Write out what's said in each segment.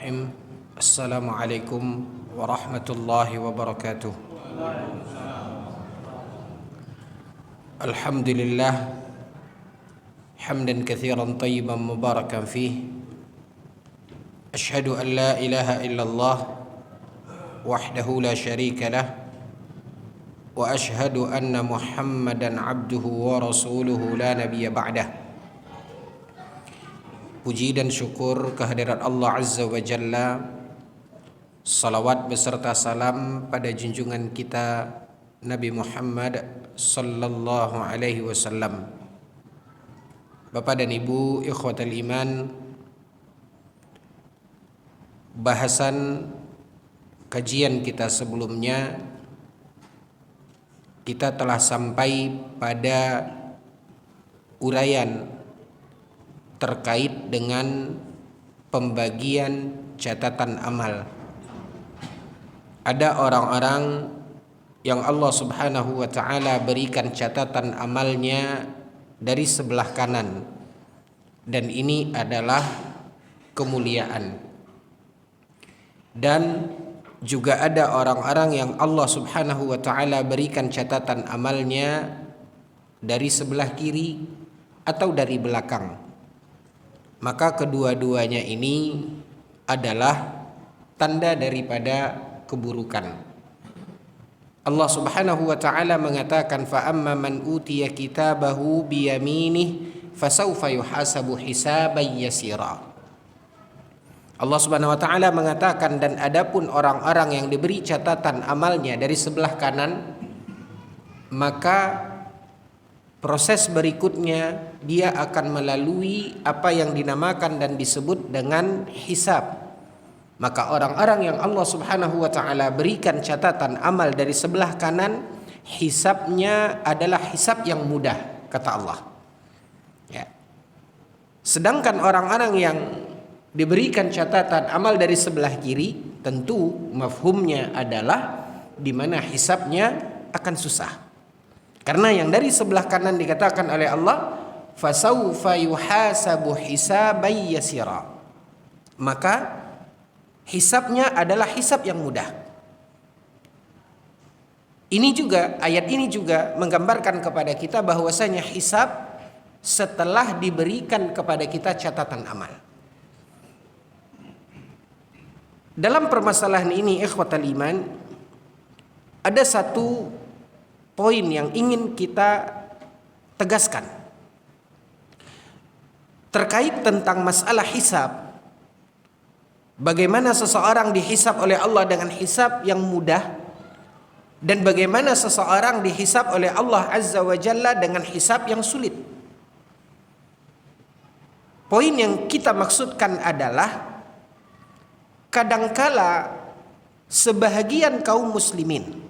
Bismillahirrahmanirrahim. Assalamualaikum warahmatullahi wabarakatuh. Alhamdulillah hamdan katsiran tayyiban mubarakan fih. Asyhadu an la ilaha illallah wahdahu la syarika lah wa asyhadu anna Muhammadan abduhu wa rasuluhu la nabiyya ba'dah. Puji dan syukur kehadirat Allah Azza wa Jalla. Salawat beserta salam pada junjungan kita Nabi Muhammad sallallahu alaihi wasallam. Bapak dan Ibu ikhwatal iman, bahasan kajian kita sebelumnya kita telah sampai pada uraian terkait dengan pembagian catatan amal. Ada orang-orang yang Allah Subhanahu wa taala berikan catatan amalnya dari sebelah kanan, dan ini adalah kemuliaan. Dan juga ada orang-orang yang Allah Subhanahu wa taala berikan catatan amalnya dari sebelah kiri atau dari belakang. Maka kedua-duanya ini adalah tanda daripada keburukan. Allah Subhanahu wa taala mengatakan, fa amma man utiya kitabahu biyaminih fasawfa yuhasabu hisaban yasira. Allah Subhanahu wa taala mengatakan, dan adapun orang-orang yang diberi catatan amalnya dari sebelah kanan, maka proses berikutnya dia akan melalui apa yang dinamakan dan disebut dengan hisab. Maka orang-orang yang Allah Subhanahu wa taala berikan catatan amal dari sebelah kanan, hisabnya adalah hisab yang mudah, kata Allah. Ya. Sedangkan orang-orang yang diberikan catatan amal dari sebelah kiri, tentu mafhumnya adalah di mana hisabnya akan susah. Karena yang dari sebelah kanan dikatakan oleh Allah, fasawfa yuhasabu hisaban yasira. Maka hisabnya adalah hisab yang mudah. Ini juga, ayat ini juga menggambarkan kepada kita bahwasanya hisab setelah diberikan kepada kita catatan amal. Dalam permasalahan ini ikhwatal iman, ada satu poin yang ingin kita tegaskan terkait tentang masalah hisab. Bagaimana seseorang dihisab oleh Allah dengan hisab yang mudah, dan bagaimana seseorang dihisab oleh Allah Azza wa Jalla dengan hisab yang sulit. Poin yang kita maksudkan adalah kadangkala sebahagian kaum muslimin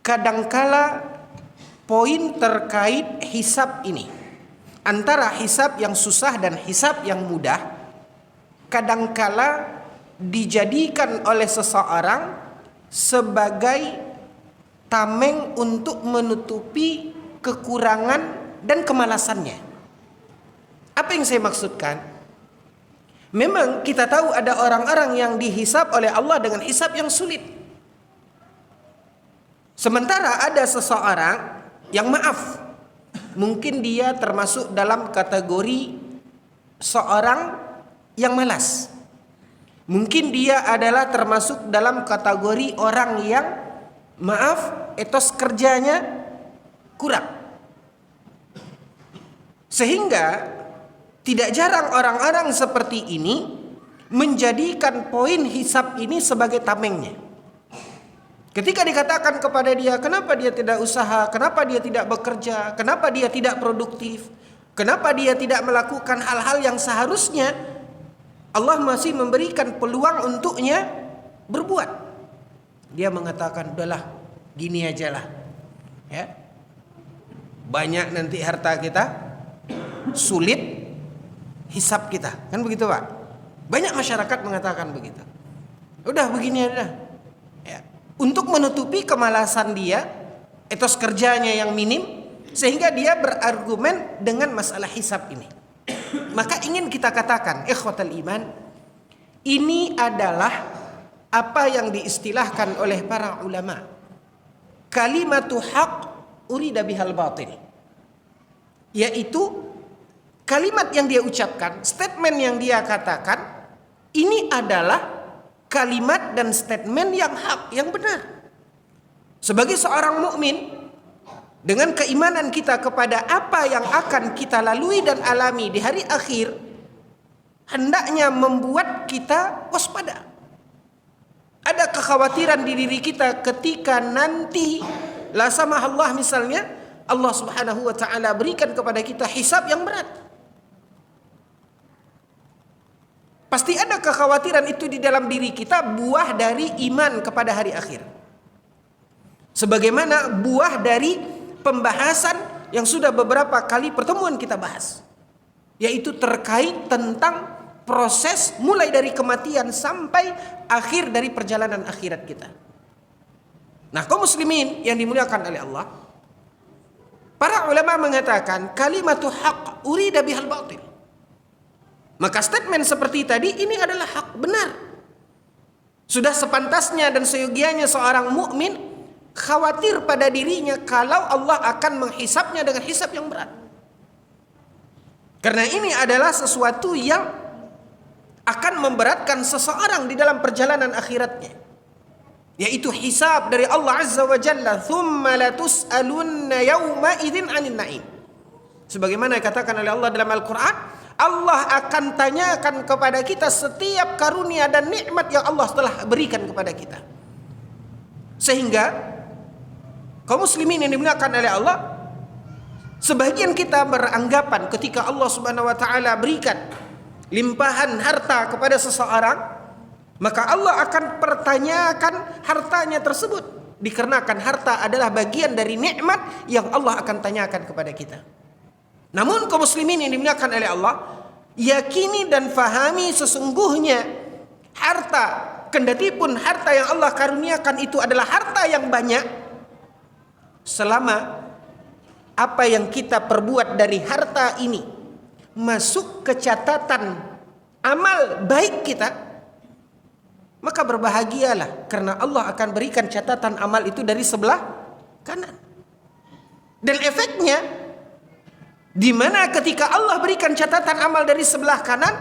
kadangkala poin terkait hisab ini, antara hisab yang susah dan hisab yang mudah, kadangkala dijadikan oleh seseorang sebagai tameng untuk menutupi kekurangan dan kemalasannya. Apa yang saya maksudkan? Memang kita tahu ada orang-orang yang dihisab oleh Allah dengan hisab yang sulit. Sementara ada seseorang yang mungkin dia termasuk dalam kategori seorang yang malas. Mungkin dia adalah termasuk dalam kategori orang yang etos kerjanya kurang. Sehingga tidak jarang orang-orang seperti ini menjadikan poin hisab ini sebagai tamengnya. Ketika dikatakan kepada dia, kenapa dia tidak usaha, kenapa dia tidak bekerja, kenapa dia tidak produktif, kenapa dia tidak melakukan hal-hal yang seharusnya Allah masih memberikan peluang untuknya berbuat. Dia mengatakan, udahlah, gini aja lah. Ya. Banyak nanti harta kita, sulit hisab kita, kan begitu Pak? Banyak masyarakat mengatakan begitu. Udah begini aja. Ya. Untuk menutupi kemalasan dia, etos kerjanya yang minim, sehingga dia berargumen dengan masalah hisab ini. Maka ingin kita katakan, ikhwatal iman, ini adalah apa yang diistilahkan oleh para ulama, kalimatu haq urida bihal batil. Yaitu kalimat yang dia ucapkan, statement yang dia katakan, ini adalah kalimat dan statement yang hak, yang benar. Sebagai seorang mukmin, dengan keimanan kita kepada apa yang akan kita lalui dan alami di hari akhir, hendaknya membuat kita waspada. Ada kekhawatiran di diri kita ketika nanti la samahallah misalnya Allah Subhanahu wa taala berikan kepada kita hisab yang berat. Pasti ada kekhawatiran itu di dalam diri kita, buah dari iman kepada hari akhir. Sebagaimana buah dari pembahasan yang sudah beberapa kali pertemuan kita bahas, yaitu terkait tentang proses mulai dari kematian sampai akhir dari perjalanan akhirat kita. Nah, kaum muslimin yang dimuliakan oleh Allah, para ulama mengatakan kalimatu haq urida bihal batil. Maka statement seperti tadi ini adalah hak, benar. Sudah sepantasnya dan seyogianya seorang mukmin khawatir pada dirinya kalau Allah akan menghisapnya dengan hisap yang berat. Karena ini adalah sesuatu yang akan memberatkan seseorang di dalam perjalanan akhiratnya, yaitu hisab dari Allah Azza wa Jalla, thumma latus'alunna yawma idzin 'anil na'im. Sebagaimana dikatakan oleh Allah dalam Al-Qur'an, Allah akan tanyakan kepada kita setiap karunia dan nikmat yang Allah telah berikan kepada kita. Sehingga kaum muslimin yang dimuliakan oleh Allah, sebagian kita beranggapan ketika Allah Subhanahu wa taala berikan limpahan harta kepada seseorang, maka Allah akan pertanyakan hartanya tersebut, dikarenakan harta adalah bagian dari nikmat yang Allah akan tanyakan kepada kita. Namun kaum muslimin yang dimuliakan oleh Allah, yakini dan fahami sesungguhnya harta, kendati pun harta yang Allah karuniakan itu adalah harta yang banyak, selama apa yang kita perbuat dari harta ini masuk ke catatan amal baik kita, maka berbahagialah, karena Allah akan berikan catatan amal itu dari sebelah kanan. Dan efeknya, di mana ketika Allah berikan catatan amal dari sebelah kanan,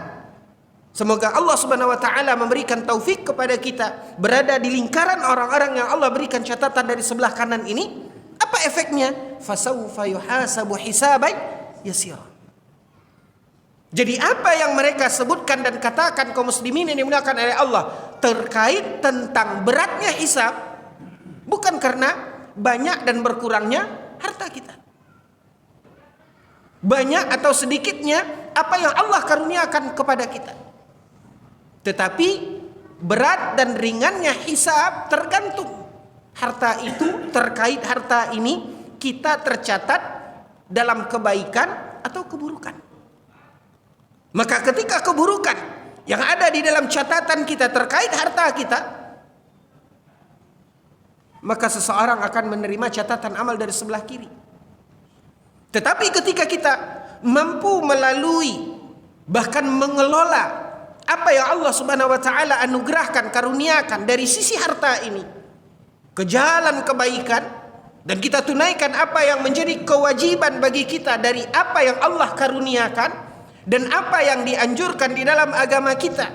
semoga Allah Subhanahu wa taala memberikan taufik kepada kita berada di lingkaran orang-orang yang Allah berikan catatan dari sebelah kanan ini. Apa efeknya? Fasawfa yuhasabu hisaban yasira. Jadi apa yang mereka sebutkan dan katakan kaum muslimin yang dimuliakan oleh Allah terkait tentang beratnya hisab, bukan karena banyak dan berkurangnya harta kita, banyak atau sedikitnya apa yang Allah karuniakan kepada kita, tetapi berat dan ringannya hisab tergantung harta itu, terkait harta ini kita tercatat dalam kebaikan atau keburukan. Maka ketika keburukan yang ada di dalam catatan kita terkait harta kita, maka seseorang akan menerima catatan amal dari sebelah kiri. Tetapi ketika kita mampu melalui, bahkan mengelola apa yang Allah Subhanahu wa taala anugerahkan, karuniakan dari sisi harta ini ke jalan kebaikan, dan kita tunaikan apa yang menjadi kewajiban bagi kita dari apa yang Allah karuniakan dan apa yang dianjurkan di dalam agama kita,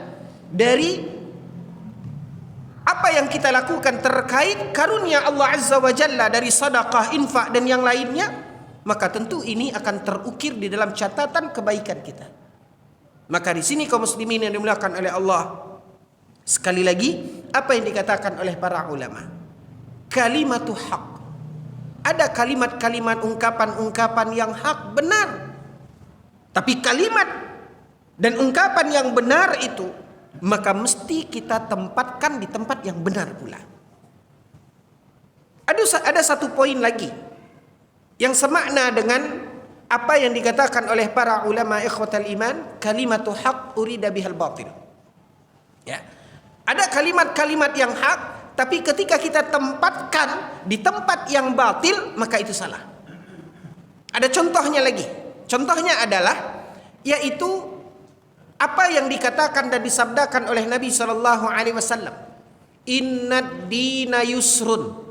dari apa yang kita lakukan terkait karunia Allah Azza wa Jalla dari sedekah, infak dan yang lainnya, maka tentu ini akan terukir di dalam catatan kebaikan kita. Maka di sini kaum muslimin yang dimuliakan oleh Allah, sekali lagi apa yang dikatakan oleh para ulama, kalimatu haq. Ada kalimat-kalimat, ungkapan-ungkapan yang hak, benar. Tapi kalimat dan ungkapan yang benar itu, maka mesti kita tempatkan di tempat yang benar pula. Ada satu poin lagi yang semakna dengan apa yang dikatakan oleh para ulama ikhwatal iman, kalimatu haq urida bihal batil. Ya. Ada kalimat-kalimat yang hak, tapi ketika kita tempatkan di tempat yang batil, maka itu salah. Ada contohnya lagi. Contohnya adalah yaitu apa yang dikatakan dan disabdakan oleh Nabi sallallahu alaihi wasallam. Innad dina yusrun.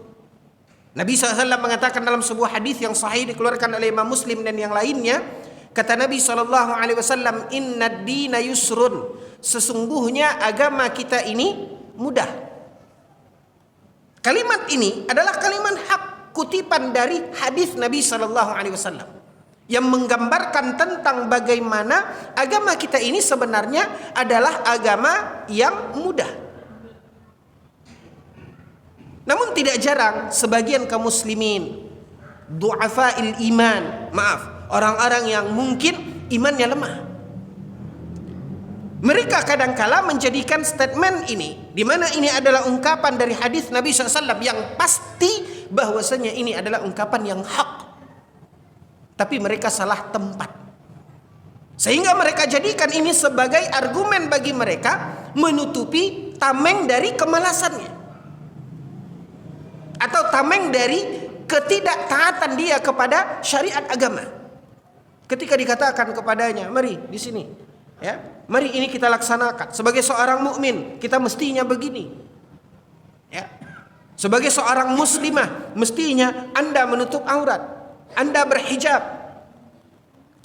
Nabi SAW mengatakan dalam sebuah hadis yang sahih dikeluarkan oleh Imam Muslim dan yang lainnya, kata Nabi SAW, Innad dina yusrun. Sesungguhnya agama kita ini mudah. Kalimat ini adalah kalimat hak, kutipan dari hadis Nabi SAW yang menggambarkan tentang bagaimana agama kita ini sebenarnya adalah agama yang mudah. Namun tidak jarang sebagian kaum muslimin, du'afa'il iman, orang-orang yang mungkin imannya lemah, mereka kadangkala menjadikan statement ini, di mana ini adalah ungkapan dari hadis Nabi SAW yang pasti bahwasanya ini adalah ungkapan yang hak, tapi mereka salah tempat, sehingga mereka jadikan ini sebagai argumen bagi mereka menutupi tameng dari kemalasannya, atau tameng dari ketidaktaatan dia kepada syariat agama. Ketika dikatakan kepadanya, mari di sini, ya, mari ini kita laksanakan. Sebagai seorang mukmin, kita mestinya begini. Ya. Sebagai seorang muslimah, mestinya Anda menutup aurat, Anda berhijab.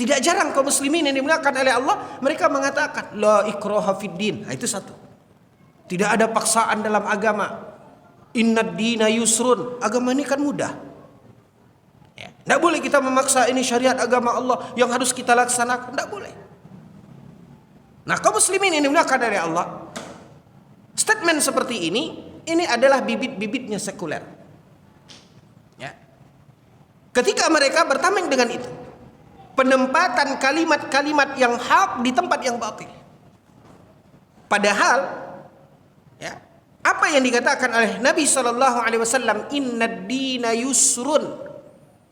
Tidak jarang kaum muslimin yang dimuliakan oleh Allah, mereka mengatakan la ikraha fid din. Nah, itu satu. Tidak ada paksaan dalam agama. Innad dina yusrun. Agama ini kan mudah. Ya. Tidak boleh kita memaksa ini syariat agama Allah yang harus kita laksanakan. Tidak boleh. Nah, kaum muslimin ini dimuliakan dari Allah, statement seperti ini adalah bibit-bibitnya sekuler. Ya. Ketika mereka bertameng dengan itu, penempatan kalimat-kalimat yang hak di tempat yang batil. Padahal, ya, apa yang dikatakan oleh Nabi SAW, Innad dina yusrun,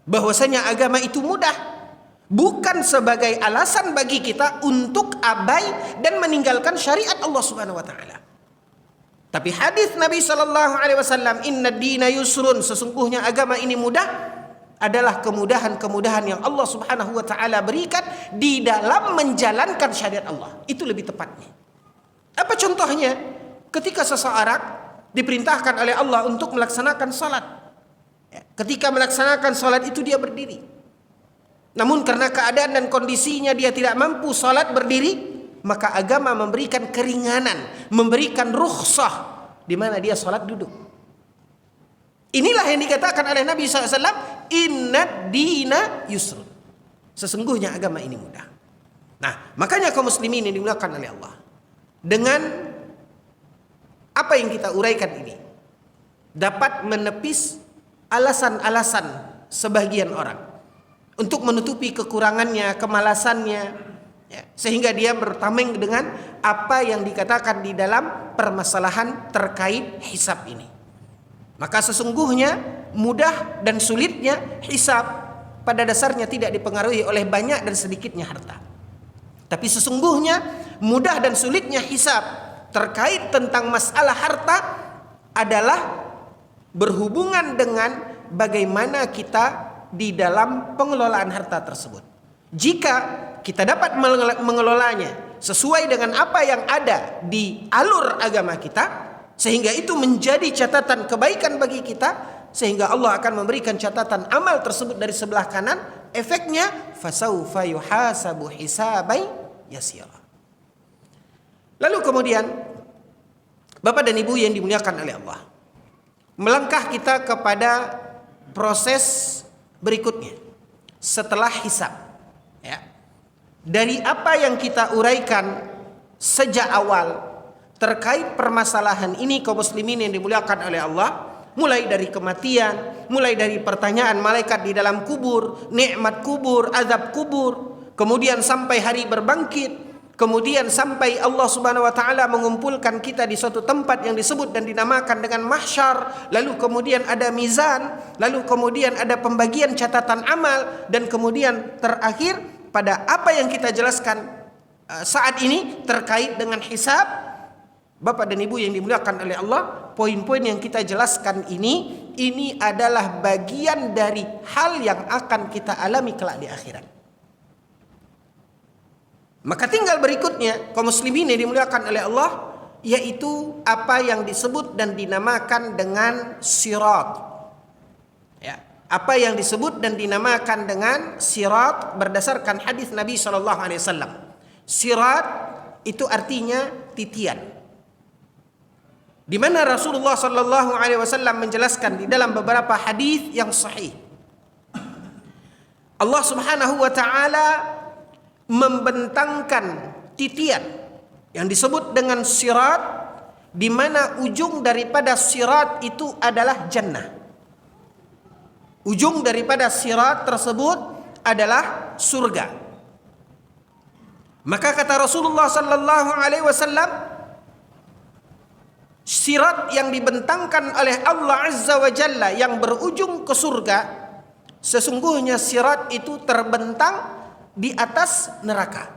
bahwasanya agama itu mudah, bukan sebagai alasan bagi kita untuk abai dan meninggalkan syariat Allah Subhanahu wa taala. Tapi hadis Nabi SAW, Innad dina yusrun, sesungguhnya agama ini mudah, adalah kemudahan-kemudahan yang Allah Subhanahu wa taala berikan di dalam menjalankan syariat Allah. Itu lebih tepatnya. Apa contohnya? Ketika seseorang diperintahkan oleh Allah untuk melaksanakan salat, ketika melaksanakan salat itu dia berdiri. Namun karena keadaan dan kondisinya dia tidak mampu salat berdiri, maka agama memberikan keringanan, memberikan rukhsah di mana dia salat duduk. Inilah yang dikatakan oleh Nabi SAW, Innad dina yusrun. Sesungguhnya agama ini mudah. Nah, makanya kaum muslimin yang dimuliakan oleh Allah, dengan apa yang kita uraikan ini dapat menepis alasan-alasan sebagian orang untuk menutupi kekurangannya, kemalasannya, ya, sehingga dia bertameng dengan apa yang dikatakan di dalam permasalahan terkait hisab ini. Maka sesungguhnya mudah dan sulitnya hisab pada dasarnya tidak dipengaruhi oleh banyak dan sedikitnya harta. Tapi sesungguhnya mudah dan sulitnya hisab terkait tentang masalah harta adalah berhubungan dengan bagaimana kita di dalam pengelolaan harta tersebut. Jika kita dapat mengelolanya sesuai dengan apa yang ada di alur agama kita, sehingga itu menjadi catatan kebaikan bagi kita, sehingga Allah akan memberikan catatan amal tersebut dari sebelah kanan, efeknya fasaufa yuhasabu hisabai yasira. Lalu kemudian, Bapak dan Ibu yang dimuliakan oleh Allah, melangkah kita kepada proses berikutnya setelah hisab. Ya. Dari apa yang kita uraikan sejak awal terkait permasalahan ini kaum muslimin yang dimuliakan oleh Allah, mulai dari kematian, mulai dari pertanyaan malaikat di dalam kubur, nikmat kubur, azab kubur, kemudian sampai hari berbangkit, kemudian sampai Allah Subhanahu wa taala mengumpulkan kita di suatu tempat yang disebut dan dinamakan dengan mahsyar, lalu kemudian ada mizan, lalu kemudian ada pembagian catatan amal, dan kemudian terakhir pada apa yang kita jelaskan saat ini terkait dengan hisab. Bapak dan Ibu yang dimuliakan oleh Allah, poin-poin yang kita jelaskan ini adalah bagian dari hal yang akan kita alami kelak di akhirat. Maka tinggal berikutnya kaum muslimin yang dimuliakan oleh Allah, yaitu apa yang disebut dan dinamakan dengan sirat. Ya, apa yang disebut dan dinamakan dengan sirat berdasarkan hadis Nabi sallallahu alaihi wasallam. Sirat itu artinya titian. Di mana Rasulullah sallallahu alaihi wasallam menjelaskan di dalam beberapa hadis yang sahih. Allah Subhanahu wa taala membentangkan titian yang disebut dengan sirat, di mana ujung daripada sirat itu adalah jannah. Ujung daripada sirat tersebut adalah surga. Maka kata Rasulullah sallallahu alaihi wasallam, sirat yang dibentangkan oleh Allah Azza wa Jalla yang berujung ke surga, sesungguhnya sirat itu terbentang di atas neraka.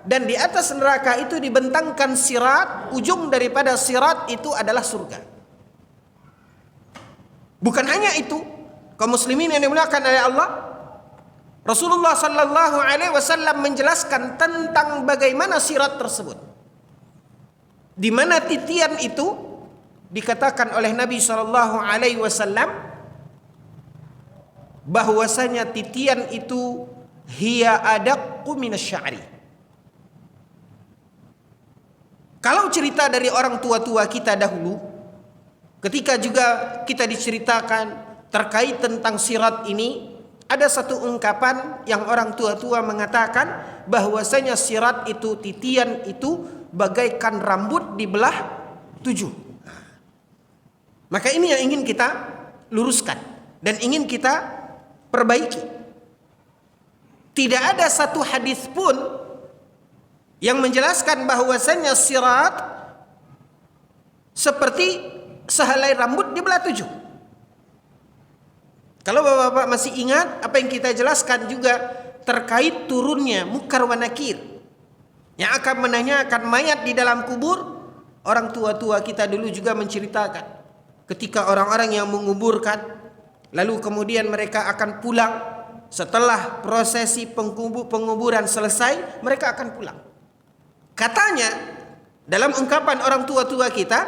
Dan di atas neraka itu dibentangkan sirat, ujung daripada sirat itu adalah surga. Bukan hanya itu, kaum muslimin yang dimuliakan oleh Allah, Rasulullah sallallahu alaihi wasallam menjelaskan tentang bagaimana sirat tersebut. Di mana titian itu dikatakan oleh Nabi sallallahu alaihi wasallam bahwasanya titian itu hiya adaqqu minasy'ari. Kalau cerita dari orang tua-tua kita dahulu, ketika juga kita diceritakan terkait tentang sirat ini, ada satu ungkapan yang orang tua-tua mengatakan bahwasanya sirat itu, titian itu bagaikan rambut dibelah 7. Maka ini yang ingin kita luruskan dan ingin kita perbaiki. Tidak ada satu hadis pun yang menjelaskan bahwasanya sirat seperti sehelai rambut dibelah 7. Kalau bapak-bapak masih ingat apa yang kita jelaskan juga terkait turunnya Munkar wa Nakir yang akan menanyakan mayat di dalam kubur, orang tua-tua kita dulu juga menceritakan ketika orang-orang yang menguburkan, lalu kemudian mereka akan pulang setelah prosesi penguburan selesai, mereka akan pulang. Katanya dalam ungkapan orang tua-tua kita,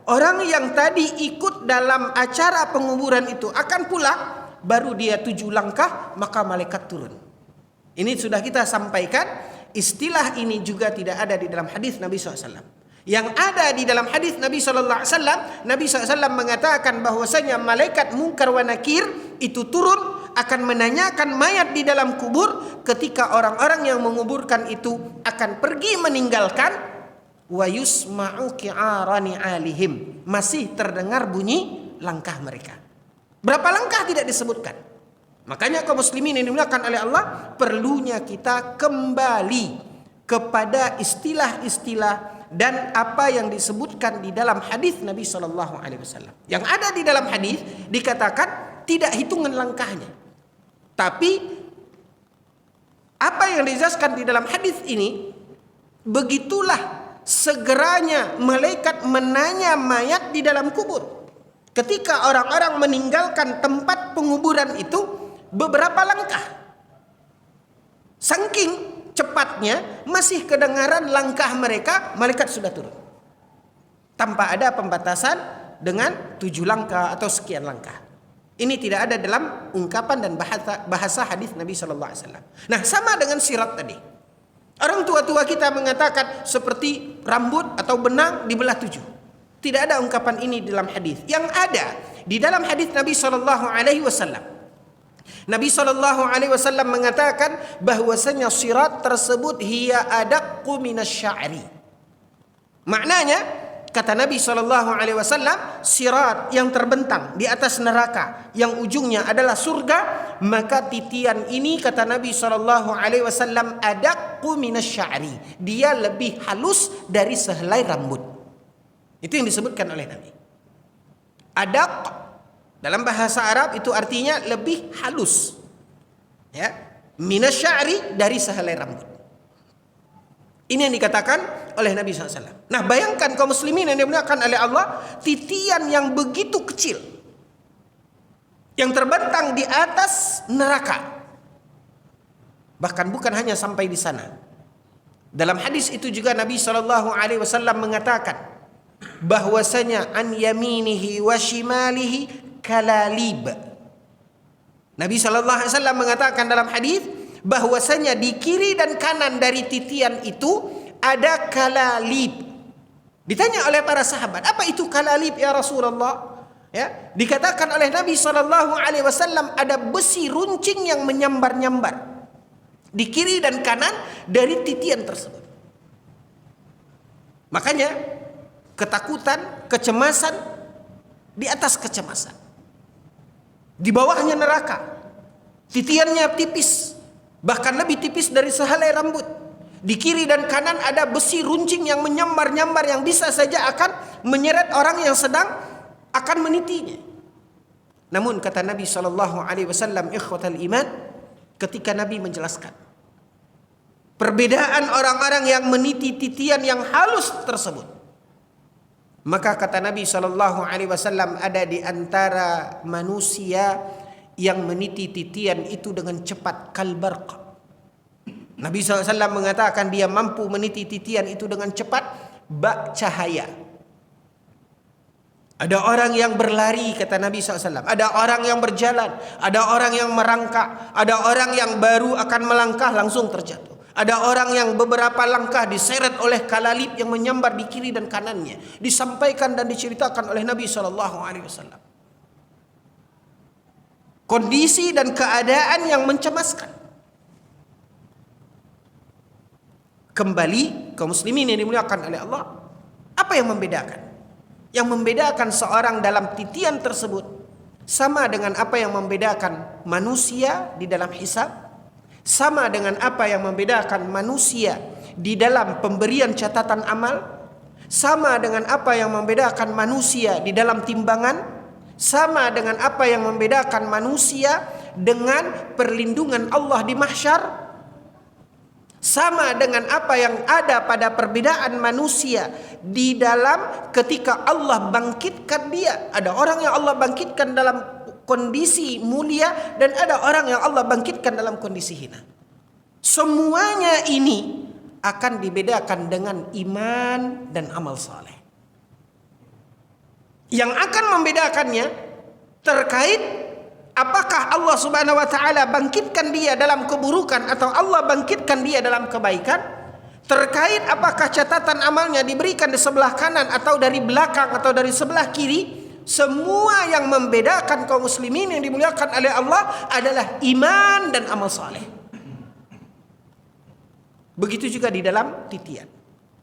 orang yang tadi ikut dalam acara penguburan itu akan pulang, baru dia 7 langkah maka malaikat turun. Ini sudah kita sampaikan, istilah ini juga tidak ada di dalam hadis Nabi SAW. Yang ada di dalam hadis Nabi sallallahu alaihi wasallam, Nabi SAW mengatakan bahwasanya malaikat Munkar wa Nakir itu turun akan menanyakan mayat di dalam kubur ketika orang-orang yang menguburkan itu akan pergi meninggalkan, wa yusma'u ki'arani alihim, masih terdengar bunyi langkah mereka. Berapa langkah tidak disebutkan. Makanya kaum muslimin yang dimuliakan oleh Allah, perlunya kita kembali kepada istilah-istilah dan apa yang disebutkan di dalam hadis Nabi sallallahu alaihi wasallam. Yang ada di dalam hadis dikatakan tidak hitungan langkahnya. Tapi apa yang dijelaskan di dalam hadis ini, begitulah segeranya malaikat menanya mayat di dalam kubur. Ketika orang-orang meninggalkan tempat penguburan itu beberapa langkah. Saking cepatnya masih kedengaran langkah mereka, malaikat sudah turun. Tanpa ada pembatasan dengan 7 langkah atau sekian langkah. Ini tidak ada dalam ungkapan dan bahasa hadis Nabi sallallahu alaihi wasallam. Nah, sama dengan sirat tadi. Orang tua-tua kita mengatakan seperti rambut atau benang dibelah 7. Tidak ada ungkapan ini dalam hadis. Yang ada di dalam hadis Nabi sallallahu alaihi wasallam, Nabi sallallahu alaihi wasallam mengatakan bahwasanya sirat tersebut hiya adaqqu minasy'ari. Maknanya kata Nabi sallallahu alaihi wasallam, sirat yang terbentang di atas neraka yang ujungnya adalah surga, maka titian ini kata Nabi sallallahu alaihi wasallam adaqqu minasy'ari. Dia lebih halus dari sehelai rambut. Itu yang disebutkan oleh Nabi. Adaq dalam bahasa Arab itu artinya lebih halus. Ya, minasy'ari dari sehelai rambut. Ini yang dikatakan oleh Nabi SAW. Nah, bayangkan kaum muslimin yang dimuliakan oleh Allah, titian yang begitu kecil yang terbentang di atas neraka. Bahkan bukan hanya sampai di sana. Dalam hadis itu juga Nabi SAW mengatakan bahwasanya an yaminihi wa shimalihi kalalib. Nabi SAW mengatakan dalam hadis bahwasanya di kiri dan kanan dari titian itu ada kalalib. Ditanya oleh para sahabat, apa itu kalalib ya Rasulullah? Ya, dikatakan oleh Nabi SAW ada besi runcing yang menyambar-nyambar di kiri dan kanan dari titian tersebut. Makanya ketakutan, kecemasan di atas kecemasan. Di bawahnya neraka. Titiannya tipis, bahkan lebih tipis dari sehelai rambut. Di kiri dan kanan ada besi runcing yang menyambar-nyambar yang bisa saja akan menyeret orang yang sedang akan menitinya. Namun kata Nabi SAW, ikhwatal iman, ketika Nabi menjelaskan perbedaan orang-orang yang meniti titian yang halus tersebut, maka kata Nabi SAW, ada di antara manusia yang meniti titian itu dengan cepat kalbarq. Nabi SAW mengatakan dia mampu meniti titian itu dengan cepat bak cahaya. Ada orang yang berlari, kata Nabi SAW. Ada orang yang berjalan, ada orang yang merangkak, ada orang yang baru akan melangkah langsung terjatuh. Ada orang yang beberapa langkah diseret oleh kalalib yang menyambar di kiri dan kanannya. Disampaikan dan diceritakan oleh Nabi SAW. Kondisi dan keadaan yang mencemaskan. Kembali kaum muslimin yang dimuliakan oleh Allah, apa yang membedakan? Yang membedakan seorang dalam titian tersebut sama dengan apa yang membedakan manusia di dalam hisab, sama dengan apa yang membedakan manusia di dalam pemberian catatan amal, sama dengan apa yang membedakan manusia di dalam timbangan, sama dengan apa yang membedakan manusia dengan perlindungan Allah di mahsyar, sama dengan apa yang ada pada perbedaan manusia di dalam ketika Allah bangkitkan dia. Ada orang yang Allah bangkitkan dalam kondisi mulia dan ada orang yang Allah bangkitkan dalam kondisi hina. Semuanya ini akan dibedakan dengan iman dan amal saleh. Yang akan membedakannya terkait apakah Allah Subhanahu wa taala bangkitkan dia dalam keburukan atau Allah bangkitkan dia dalam kebaikan, terkait apakah catatan amalnya diberikan di sebelah kanan atau dari belakang atau dari sebelah kiri. Semua yang membedakan kaum muslimin yang dimuliakan oleh Allah adalah iman dan amal saleh. Begitu juga di dalam titian.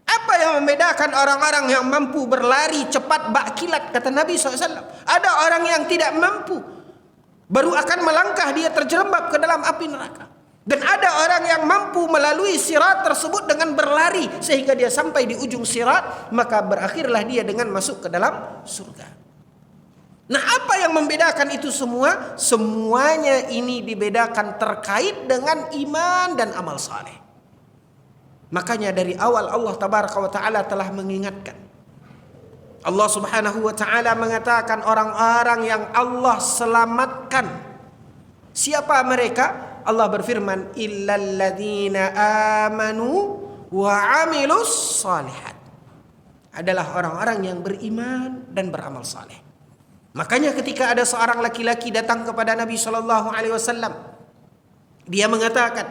Apa yang membedakan orang-orang yang mampu berlari cepat bak kilat, kata Nabi SAW. Ada orang yang tidak mampu, baru akan melangkah dia terjerembab ke dalam api neraka. Dan ada orang yang mampu melalui sirat tersebut dengan berlari sehingga dia sampai di ujung sirat, maka berakhirlah dia dengan masuk ke dalam surga. Nah, apa yang membedakan itu semua? Semuanya ini dibedakan terkait dengan iman dan amal saleh. Makanya dari awal Allah Tabaraka wa Ta'ala telah mengingatkan. Allah Subhanahu wa Ta'ala mengatakan orang-orang yang Allah selamatkan. Siapa mereka? Allah berfirman, illal ladzina amanu wa amilus shalihat. Adalah orang-orang yang beriman dan beramal saleh. Makanya ketika ada seorang laki-laki datang kepada Nabi SAW, dia mengatakan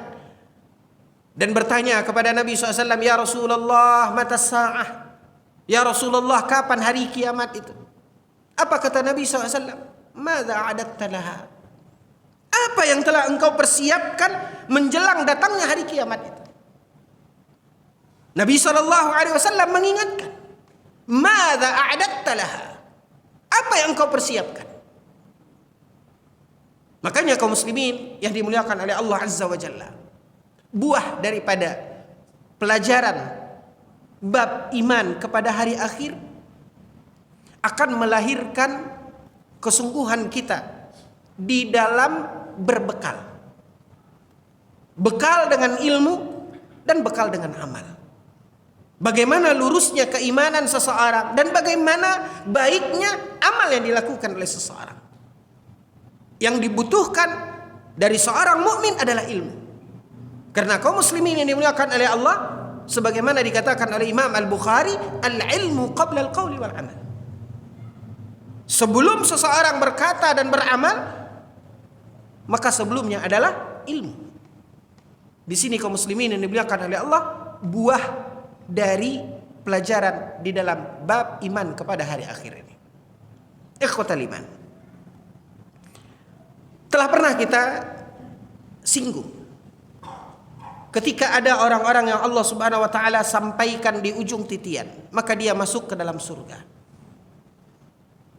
dan bertanya kepada Nabi SAW, ya Rasulullah, mata sa'ah? Ya Rasulullah, kapan hari kiamat itu? Apa kata Nabi SAW? Madza a'adatta laha? Apa yang telah engkau persiapkan menjelang datangnya hari kiamat itu? Nabi SAW mengingatkan, madza a'adatta laha? Apa yang engkau persiapkan? Makanya kaum muslimin yang dimuliakan oleh Allah Azza wa Jalla, buah daripada pelajaran bab iman kepada hari akhir akan melahirkan kesungguhan kita di dalam berbekal. Bekal dengan ilmu dan bekal dengan amal. Bagaimana lurusnya keimanan seseorang dan bagaimana baiknya amal yang dilakukan oleh seseorang. Yang dibutuhkan dari seorang mukmin adalah ilmu. Karena kaum muslimin yang dimuliakan oleh Allah, sebagaimana dikatakan oleh Imam Al-Bukhari, al-ilmu qabla al-qawli wal amal. Sebelum seseorang berkata dan beramal, maka sebelumnya adalah ilmu. Di sini kaum muslimin yang dimuliakan oleh Allah, buah dari pelajaran di dalam bab iman kepada hari akhir ini. Ikhwatal iman. Telah pernah kita singgung ketika ada orang-orang yang Allah Subhanahu wa taala sampaikan di ujung titian, maka dia masuk ke dalam surga.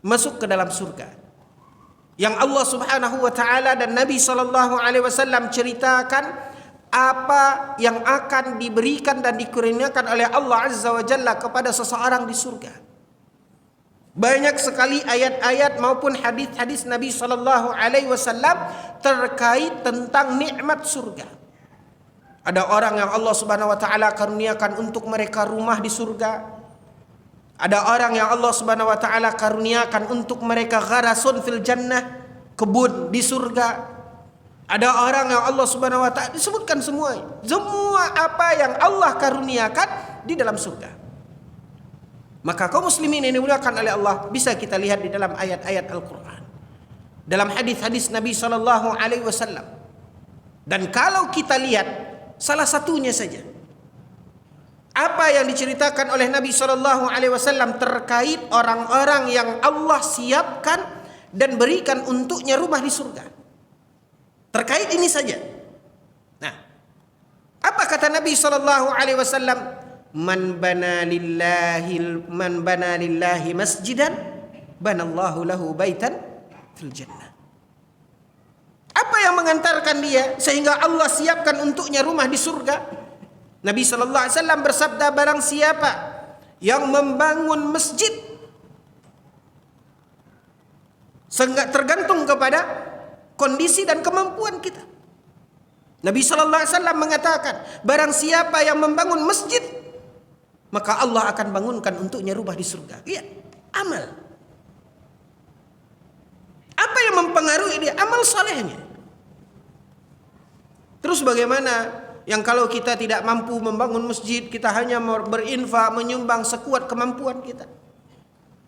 Masuk ke dalam surga. Yang Allah Subhanahu wa taala dan Nabi sallallahu alaihi wasallam ceritakan apa yang akan diberikan dan dikurniakan oleh Allah Azza wa Jalla kepada seseorang di surga. Banyak sekali ayat-ayat maupun hadis-hadis Nabi sallallahu alaihi wasallam terkait tentang nikmat surga. Ada orang yang Allah Subhanahu wa taala karuniakan untuk mereka rumah di surga. Ada orang yang Allah Subhanahu wa taala karuniakan untuk mereka gharasun fil jannah, kebun di surga. Ada orang yang Allah Subhanahu wa taala disebutkan semua apa yang Allah karuniakan di dalam surga. Maka kaum muslimin yang dimuliakan oleh Allah, bisa kita lihat di dalam ayat-ayat Al-Qur'an, dalam hadis-hadis Nabi sallallahu alaihi wasallam. Dan kalau kita lihat salah satunya saja, apa yang diceritakan oleh Nabi sallallahu alaihi wasallam terkait orang-orang yang Allah siapkan dan berikan untuknya rumah di surga. Terkait ini saja. Nah, apa kata Nabi sallallahu alaihi wasallam? Man bana lillahi masjidan banallahu lahu baitan fil jannah. Apa yang mengantarkan dia sehingga Allah siapkan untuknya rumah di surga? Nabi sallallahu alaihi wasallam bersabda, barang siapa yang membangun masjid, tergantung kepada kondisi dan kemampuan kita. Nabi sallallahu alaihi wasallam mengatakan, barang siapa yang membangun masjid, maka Allah akan bangunkan untuknya rumah di surga. Lihat, amal. Apa yang mempengaruhi dia? Amal salehnya. Terus bagaimana yang kalau kita tidak mampu membangun masjid, kita hanya berinfak, menyumbang sekuat kemampuan kita?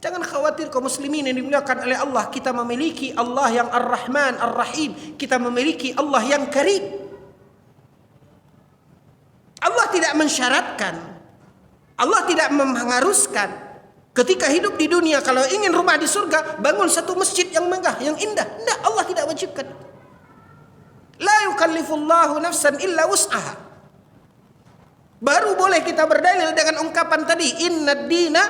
Jangan khawatir kaum muslimin yang dimuliakan oleh Allah, kita memiliki Allah yang Ar-Rahman Ar-Rahim, kita memiliki Allah yang Karim. Allah tidak mensyaratkan, Allah tidak mengharuskan ketika hidup di dunia kalau ingin rumah di surga bangun satu masjid yang megah, yang indah. Tidak, Allah tidak wajibkan. La yukallifullahu nafsan illa wus'aha. Baru boleh kita berdalil dengan ungkapan tadi, innad dina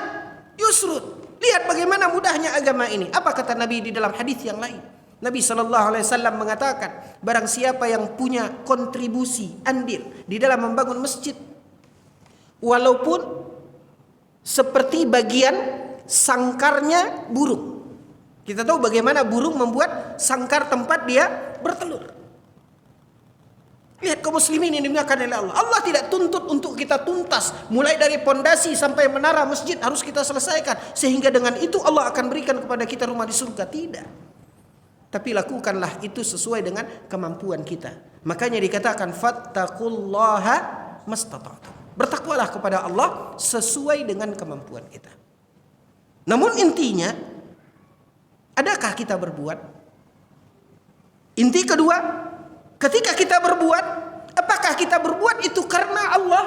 yusrun. Lihat bagaimana mudahnya agama ini. Apa kata Nabi di dalam hadis yang lain? Nabi SAW mengatakan, barang siapa yang punya kontribusi, andil di dalam membangun masjid, walaupun seperti bagian sangkarnya burung. Kita tahu bagaimana burung membuat sangkar tempat dia bertelur. Lihat kaum muslimin yang dimuliakan oleh Allah. Allah tidak tuntut untuk kita tuntas, mulai dari pondasi sampai menara masjid harus kita selesaikan, sehingga dengan itu Allah akan berikan kepada kita rumah di surga. Tidak. Tapi lakukanlah itu sesuai dengan kemampuan kita. Makanya dikatakan fattaqullaha mastata'tum. Bertakwalah kepada Allah sesuai dengan kemampuan kita. Namun intinya, adakah kita berbuat? Inti kedua, ketika kita berbuat, apakah kita berbuat itu karena Allah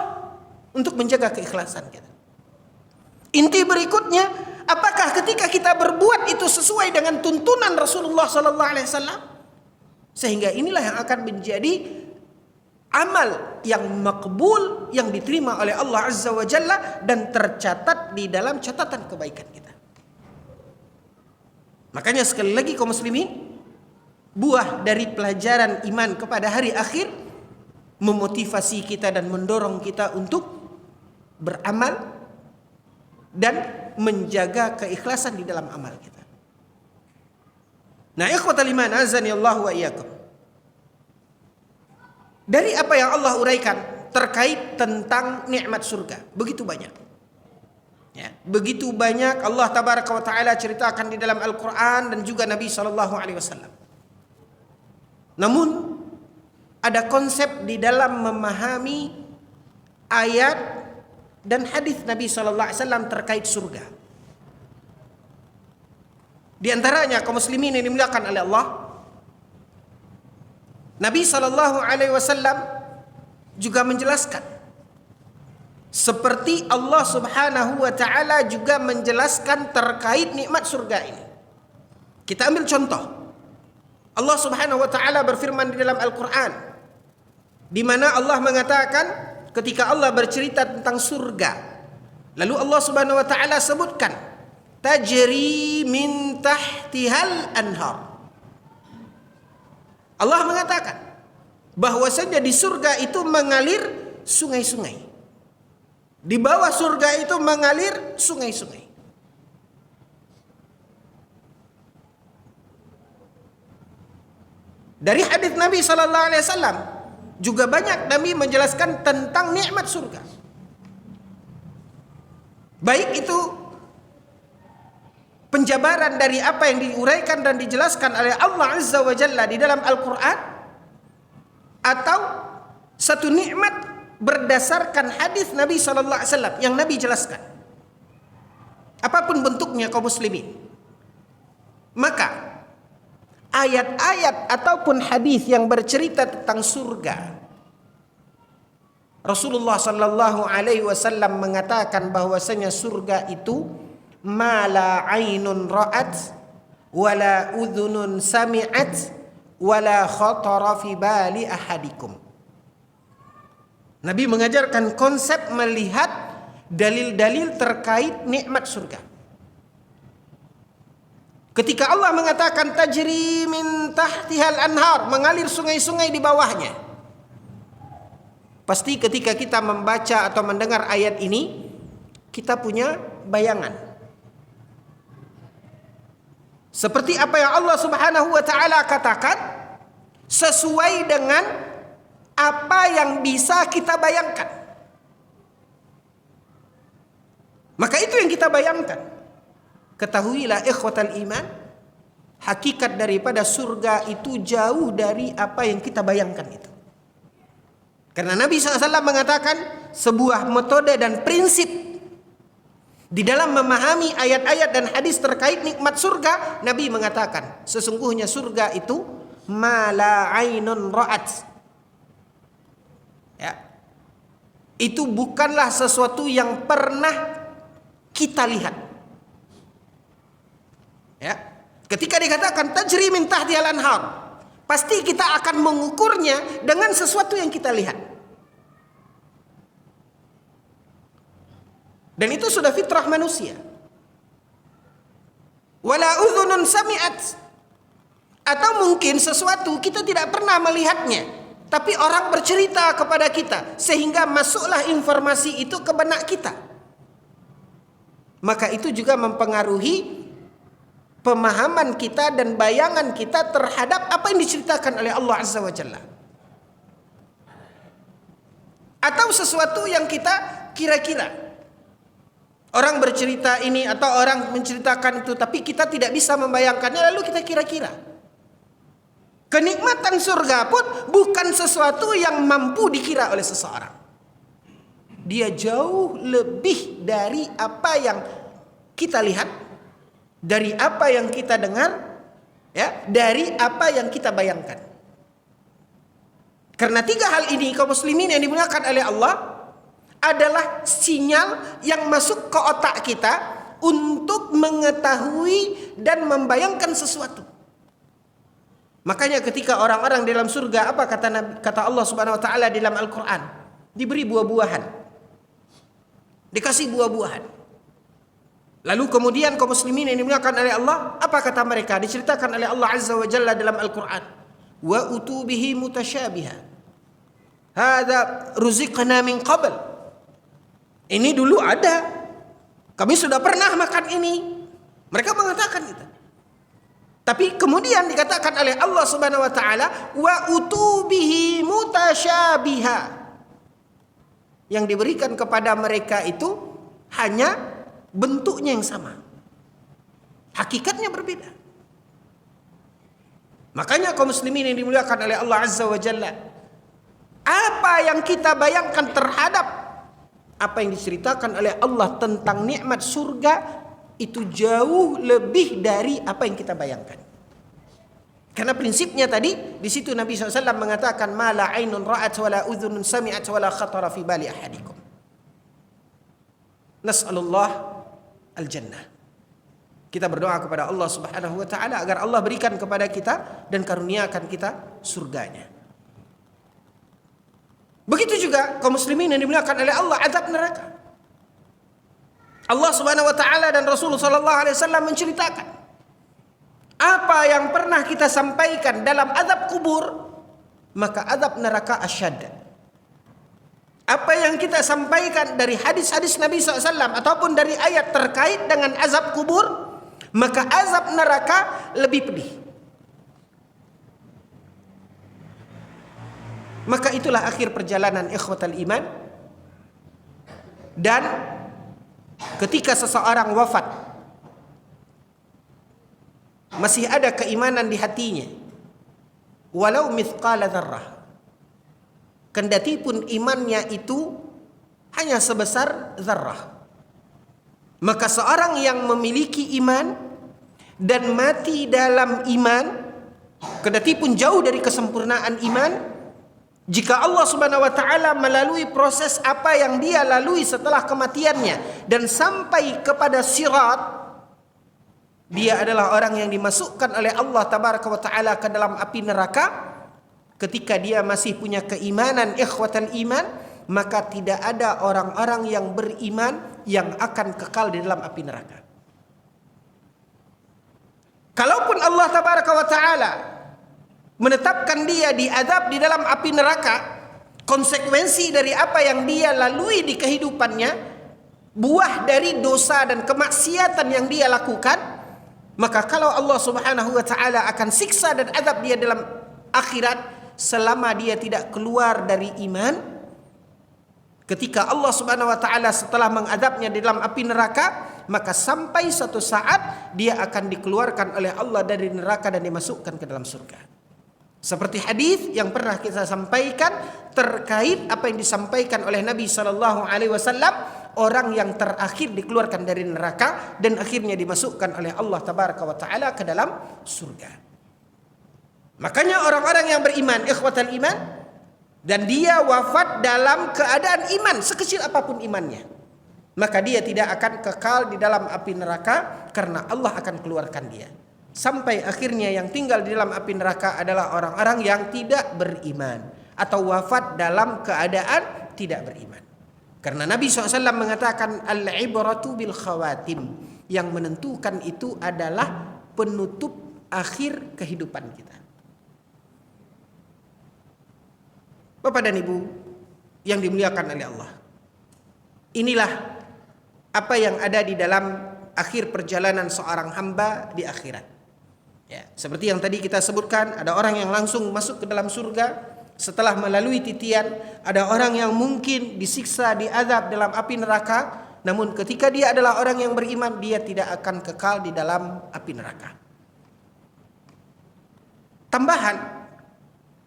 untuk menjaga keikhlasan kita? Inti berikutnya, apakah ketika kita berbuat itu sesuai dengan tuntunan Rasulullah SAW? Sehingga inilah yang akan menjadi amal yang makbul, yang diterima oleh Allah Azza wa Jalla dan tercatat di dalam catatan kebaikan kita. Makanya sekali lagi kaum muslimin, buah dari pelajaran iman kepada hari akhir memotivasi kita dan mendorong kita untuk beramal dan menjaga keikhlasan di dalam amal kita. Nah, ikhwatal iman, azani Allah wa iyyakum. Dari apa yang Allah uraikan terkait tentang nikmat surga, begitu banyak. Ya, begitu banyak Allah tabaraka wa taala ceritakan di dalam Al-Qur'an dan juga Nabi sallallahu alaihi wasallam. Namun ada konsep di dalam memahami ayat dan hadis Nabi sallallahu alaihi wasallam terkait surga. Di antaranya kaum muslimin yang dimuliakan oleh Allah, Nabi sallallahu alaihi wasallam juga menjelaskan seperti Allah Subhanahu wa taala juga menjelaskan terkait nikmat surga ini. Kita ambil contoh. Allah Subhanahu wa taala berfirman di dalam Al-Qur'an, di mana Allah mengatakan ketika Allah bercerita tentang surga, lalu Allah Subhanahu wa taala sebutkan tajri min tahtihal anhar. Allah mengatakan bahwasanya di surga itu mengalir sungai-sungai. Di bawah surga itu mengalir sungai-sungai. Dari hadis Nabi sallallahu alaihi wasallam juga banyak Nabi menjelaskan tentang nikmat surga. Baik itu penjabaran dari apa yang diuraikan dan dijelaskan oleh Allah Azza wa Jalla di dalam Al-Quran, atau satu nikmat berdasarkan hadis Nabi sallallahu alaihi wasallam yang Nabi jelaskan. Apapun bentuknya kaum muslimin, maka ayat-ayat ataupun hadis yang bercerita tentang surga, Rasulullah sallallahu alaihi wasallam mengatakan bahwasanya surga itu ma la ainun ra'at wala udhunun sami'at wala khatara fi bali ahadikum. Nabi mengajarkan konsep melihat dalil-dalil terkait nikmat surga. Ketika Allah mengatakan tajri min tahtihal anhar, mengalir sungai-sungai di bawahnya, pasti ketika kita membaca atau mendengar ayat ini, kita punya bayangan. Seperti apa yang Allah Subhanahu wa taala katakan, sesuai dengan apa yang bisa kita bayangkan. Maka itu yang kita bayangkan. Ketahuilah ikhwatal iman, hakikat daripada surga itu jauh dari apa yang kita bayangkan itu. Karena Nabi SAW mengatakan sebuah metode dan prinsip di dalam memahami ayat-ayat dan hadis terkait nikmat surga. Nabi mengatakan sesungguhnya surga itu ma la ainun ra'at, ya, itu bukanlah sesuatu yang pernah kita lihat. Ya, ketika dikatakan tajri min tahtihal anhar, pasti kita akan mengukurnya dengan sesuatu yang kita lihat. Dan itu sudah fitrah manusia. Wala udhunun sami'at, atau mungkin sesuatu kita tidak pernah melihatnya, tapi orang bercerita kepada kita sehingga masuklah informasi itu ke benak kita. Maka itu juga mempengaruhi pemahaman kita dan bayangan kita terhadap apa yang diceritakan oleh Allah Azza wa Jalla. Atau sesuatu yang kita kira-kira, orang bercerita ini atau orang menceritakan itu, tapi kita tidak bisa membayangkannya, lalu kita kira-kira. Kenikmatan surga pun bukan sesuatu yang mampu dikira oleh seseorang. Dia jauh lebih dari apa yang kita lihat, dari apa yang kita dengar, ya, dari apa yang kita bayangkan. Karena tiga hal ini kaum muslimin yang dimuliakan oleh Allah adalah sinyal yang masuk ke otak kita untuk mengetahui dan membayangkan sesuatu. Makanya ketika orang-orang di dalam surga, apa kata Allah Subhanahu wa taala di dalam Al-Qur'an? Diberi buah-buahan. Dikasih buah-buahan. Lalu kemudian kaum muslimin yang dimuliakan oleh Allah, apa kata mereka? Diceritakan oleh Allah Azza wa Jalla dalam Al-Quran. Wa utubihi mutasyabiha. Hadza ruziqna min qabl. Ini dulu ada. Kami sudah pernah makan ini. Mereka mengatakan itu. Tapi kemudian dikatakan oleh Allah Subhanahu wa taala wa utubihi mutasyabiha. Yang diberikan kepada mereka itu hanya bentuknya yang sama, hakikatnya berbeda. Makanya kaum muslimin yang dimuliakan oleh Allah Azza wa Jalla, Apa yang kita bayangkan terhadap apa yang diceritakan oleh Allah tentang nikmat surga itu jauh lebih dari apa yang kita bayangkan. Karena prinsipnya tadi di situ Nabi SAW mengatakan ma la ainun ra'at wa la udhunun sami'at wa la khatara fi bali ahadikum. Nas'alullah al-jannah. Kita berdoa kepada Allah Subhanahu wa taala agar Allah berikan kepada kita dan karuniakan kita surganya. Begitu juga kaum muslimin yang dimuliakan oleh Allah, azab neraka. Allah Subhanahu wa taala dan Rasulullah sallallahu alaihi wasallam menceritakan apa yang pernah kita sampaikan dalam azab kubur, maka azab neraka asyad. Apa yang kita sampaikan dari hadis-hadis Nabi SAW ataupun dari ayat terkait dengan azab kubur, maka azab neraka lebih pedih. Maka itulah akhir perjalanan ikhwatal iman. Dan ketika seseorang wafat, masih ada keimanan di hatinya, walau mithqala dzarrah, kendati pun imannya itu hanya sebesar zarrah, maka seorang yang memiliki iman dan mati dalam iman, kendati pun jauh dari kesempurnaan iman, jika Allah Subhanahu wa taala melalui proses apa yang dia lalui setelah kematiannya dan sampai kepada sirat, dia adalah orang yang dimasukkan oleh Allah Tabaraka wa taala ke dalam api neraka. Ketika dia masih punya keimanan ikhwatan iman, maka tidak ada orang-orang yang beriman yang akan kekal di dalam api neraka. Kalaupun Allah Tabaraka wa taala menetapkan dia diazab di dalam api neraka, konsekuensi dari apa yang dia lalui di kehidupannya, buah dari dosa dan kemaksiatan yang dia lakukan, maka kalau Allah Subhanahu wa taala akan siksa dan azab dia dalam akhirat selama dia tidak keluar dari iman. Ketika Allah Subhanahu wa taala setelah mengazabnya di dalam api neraka, maka sampai suatu saat dia akan dikeluarkan oleh Allah dari neraka dan dimasukkan ke dalam surga. Seperti hadis yang pernah kita sampaikan terkait apa yang disampaikan oleh Nabi sallallahu alaihi wasallam, orang yang terakhir dikeluarkan dari neraka dan akhirnya dimasukkan oleh Allah Tabaraka wa taala ke dalam surga. Makanya orang-orang yang beriman, ikhwatal iman, dan dia wafat dalam keadaan iman, sekecil apapun imannya, maka dia tidak akan kekal di dalam api neraka karena Allah akan keluarkan dia. Sampai akhirnya yang tinggal di dalam api neraka adalah orang-orang yang tidak beriman atau wafat dalam keadaan tidak beriman. Karena Nabi SAW mengatakan al-ibratu bil khawatim, yang menentukan itu adalah penutup akhir kehidupan kita. Bapak dan Ibu yang dimuliakan oleh Allah, inilah apa yang ada di dalam akhir perjalanan seorang hamba di akhirat. Ya, seperti yang tadi kita sebutkan, ada orang yang langsung masuk ke dalam surga setelah melalui titian, ada orang yang mungkin disiksa, diazab dalam api neraka, namun ketika dia adalah orang yang beriman, dia tidak akan kekal di dalam api neraka. Tambahan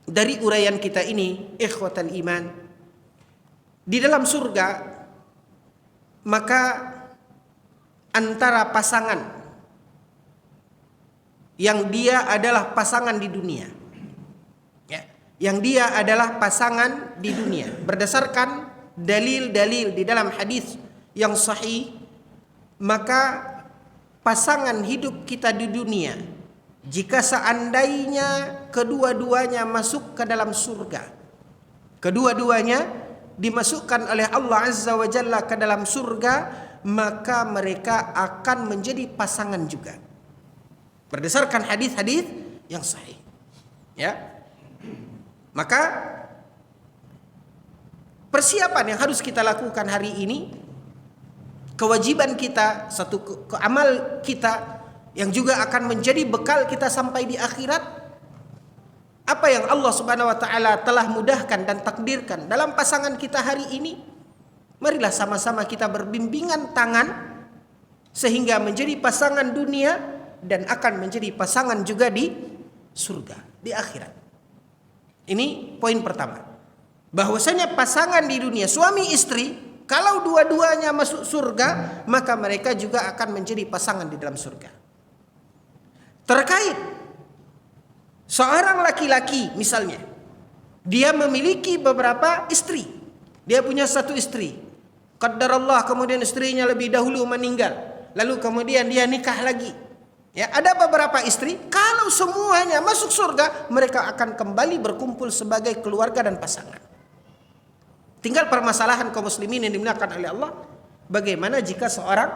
dari uraian kita ini, ikhwatan iman, di dalam surga maka antara pasangan yang dia adalah pasangan di dunia, ya, yang dia adalah pasangan di dunia berdasarkan dalil-dalil di dalam hadis yang sahih, maka pasangan hidup kita di dunia, jika seandainya kedua-duanya masuk ke dalam surga, kedua-duanya dimasukkan oleh Allah Azza wa Jalla ke dalam surga, maka mereka akan menjadi pasangan juga. Berdasarkan hadis-hadis yang sahih, ya. Maka persiapan yang harus kita lakukan hari ini, kewajiban kita, satu amal kita yang juga akan menjadi bekal kita sampai di akhirat, apa yang Allah Subhanahu wa taala telah mudahkan dan takdirkan dalam pasangan kita hari ini, marilah sama-sama kita berbimbingan tangan sehingga menjadi pasangan dunia dan akan menjadi pasangan juga di surga, di akhirat. Ini poin pertama. bahwasanya pasangan di dunia suami istri, kalau dua-duanya masuk surga, maka mereka juga akan menjadi pasangan di dalam surga. Terkait seorang laki-laki misalnya, dia memiliki beberapa istri. Dia punya satu istri. Qaddarallah kemudian istrinya lebih dahulu meninggal, lalu kemudian dia nikah lagi. Ya, ada beberapa istri, kalau semuanya masuk surga, mereka akan kembali berkumpul sebagai keluarga dan pasangan. Tinggal permasalahan kaum muslimin yang dimuliakan oleh Allah, bagaimana jika seorang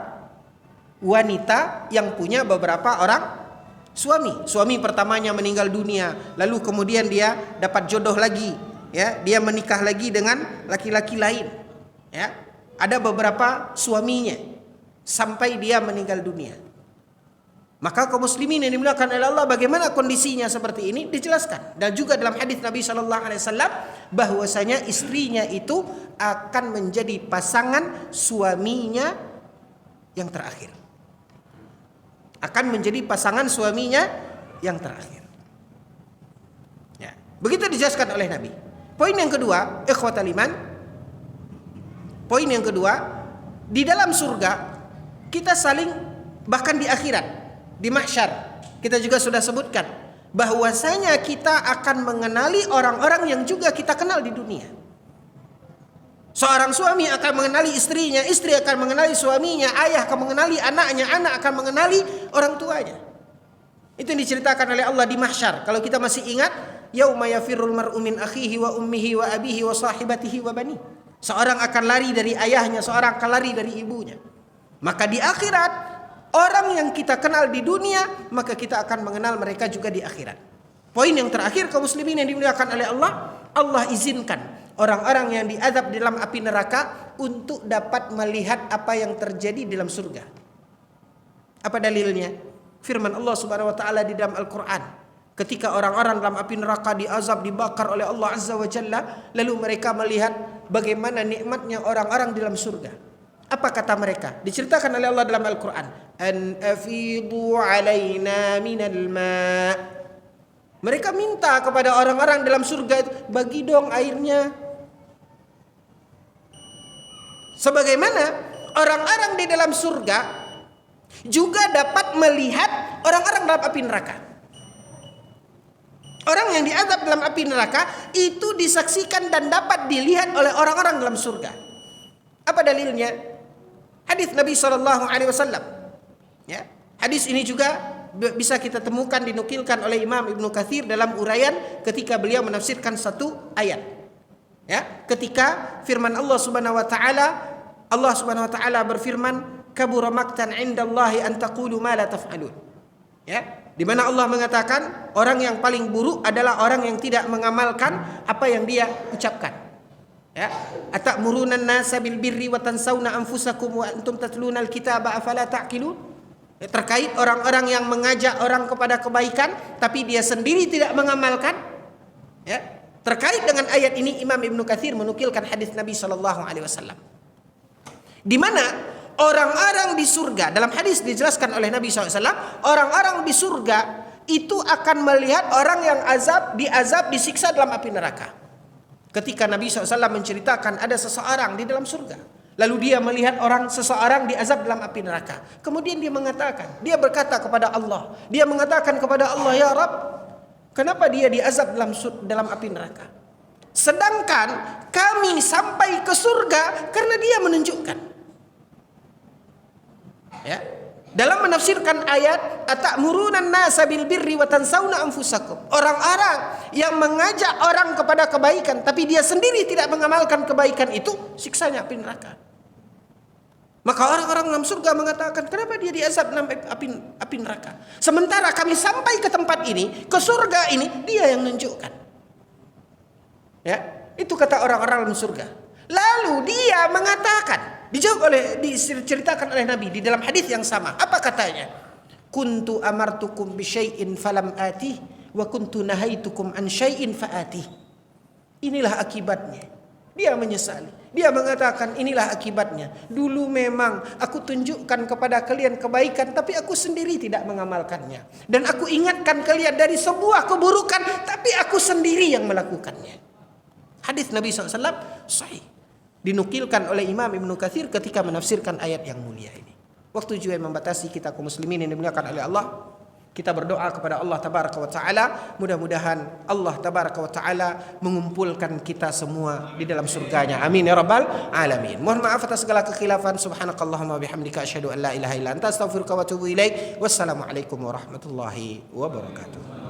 wanita yang punya beberapa orang suami pertamanya meninggal dunia, lalu kemudian dia dapat jodoh lagi, ya, dia menikah lagi dengan laki-laki lain, ya. Ada beberapa suaminya sampai dia meninggal dunia. Maka kaum muslimin yang dimuliakan oleh Allah, bagaimana kondisinya seperti ini dijelaskan. Dan juga dalam hadis Nabi sallallahu alaihi wasallam bahwasanya istrinya itu akan menjadi pasangan suaminya yang terakhir. Akan menjadi pasangan suaminya yang terakhir. Ya, begitu dijelaskan oleh Nabi. Poin yang kedua, ikhwatal iman. Poin yang kedua, di dalam surga kita saling, bahkan di akhirat, di mahsyar, kita juga sudah sebutkan bahwasanya kita akan mengenali orang-orang yang juga kita kenal di dunia. Seorang suami akan mengenali istrinya, istri akan mengenali suaminya, ayah akan mengenali anaknya, anak akan mengenali orang tuanya. Itu yang diceritakan oleh Allah di mahsyar. Kalau kita masih ingat, yauma yafirrul mar'u min akhihi wa ummihi wa abihi wa sahibatihi wa bani. Seorang akan lari dari ayahnya, seorang akan lari dari ibunya. Maka di akhirat, orang yang kita kenal di dunia, maka kita akan mengenal mereka juga di akhirat. Poin yang terakhir, kaum muslimin yang dimuliakan oleh Allah, Allah izinkan orang-orang yang diazab di dalam api neraka untuk dapat melihat apa yang terjadi di dalam surga. Apa dalilnya? Firman Allah Subhanahu wa taala di dalam Al-Qur'an. Ketika orang-orang dalam api neraka diazab, dibakar oleh Allah Azza wa Jalla, lalu mereka melihat bagaimana nikmatnya orang-orang di dalam surga. Apa kata mereka? Diceritakan oleh Allah dalam Al-Quran. An afidu alaina minal ma'. Mereka minta kepada orang-orang dalam surga itu, bagi dong airnya. Sebagaimana orang-orang di dalam surga juga dapat melihat orang-orang dalam api neraka. Orang yang diazab dalam api neraka itu disaksikan dan dapat dilihat oleh orang-orang dalam surga. Apa dalilnya? Hadis Nabi SAW. Ya, hadis ini juga bisa kita temukan dinukilkan oleh Imam Ibnu Katsir dalam uraian ketika beliau menafsirkan satu ayat. Ya, ketika firman Allah Subhanahu wa taala berfirman, kabura maqtan 'indallahi an taqulu ma la taf'alun. Ya, di mana Allah mengatakan orang yang paling buruk adalah orang yang tidak mengamalkan apa yang dia ucapkan. Ya, atamuruna an-nasa bil birri wa tansawna anfusakum wa antum tatluna al-kitaba afala ta'qilun. Terkait orang-orang yang mengajak orang kepada kebaikan tapi dia sendiri tidak mengamalkan. Ya, terkait dengan ayat ini Imam Ibnu Katsir menukilkan hadis Nabi sallallahu alaihi wasallam. Di mana orang-orang di surga, dalam hadis dijelaskan oleh Nabi SAW, orang-orang di surga itu akan melihat orang yang diazab, disiksa dalam api neraka. Ketika Nabi SAW menceritakan ada seseorang di dalam surga, lalu dia melihat seseorang diazab dalam api neraka. Kemudian dia berkata kepada Allah, dia mengatakan kepada Allah, ya Rabb, kenapa dia diazab dalam api neraka? Sedangkan kami sampai ke surga karena dia menunjukkan. Ya, dalam menafsirkan ayat atamuruna an-nasa bil birri wa tansawna anfusakum. Orang-orang yang mengajak orang kepada kebaikan tapi dia sendiri tidak mengamalkan kebaikan itu, siksanya api neraka. Maka orang-orang dalam surga mengatakan, kenapa dia diazab dalam api neraka? Sementara kami sampai ke tempat ini, ke surga ini, dia yang menunjukkan. Ya, itu kata orang-orang dalam surga. Lalu dia mengatakan, diceritakan oleh Nabi di dalam hadis yang sama. Apa katanya? Kuntu amartukum bi syai'in falam atih wa kuntu nahaitukum an syai'in faatih. Inilah akibatnya. Dia menyesali. Dia mengatakan inilah akibatnya. Dulu memang aku tunjukkan kepada kalian kebaikan tapi aku sendiri tidak mengamalkannya. Dan aku ingatkan kalian dari sebuah keburukan tapi aku sendiri yang melakukannya. Hadis Nabi SAW sahih. Dinukilkan oleh Imam Ibnu Katsir ketika menafsirkan ayat yang mulia ini. Waktu juga yang membatasi kita kaum muslimin yang dimuliakan oleh Allah. Kita berdoa kepada Allah Tabaraka wa Ta'ala, mudah-mudahan Allah Tabaraka wa Ta'ala mengumpulkan kita semua di dalam surganya. Amin ya rabbal alamin. Mohon maaf atas segala kekhilafan. Subhanakallahumma bihamdika asyhadu an la ilaha illa anta astaghfiruka wa atubu ilaik. Wassalamualaikum warahmatullahi wabarakatuh.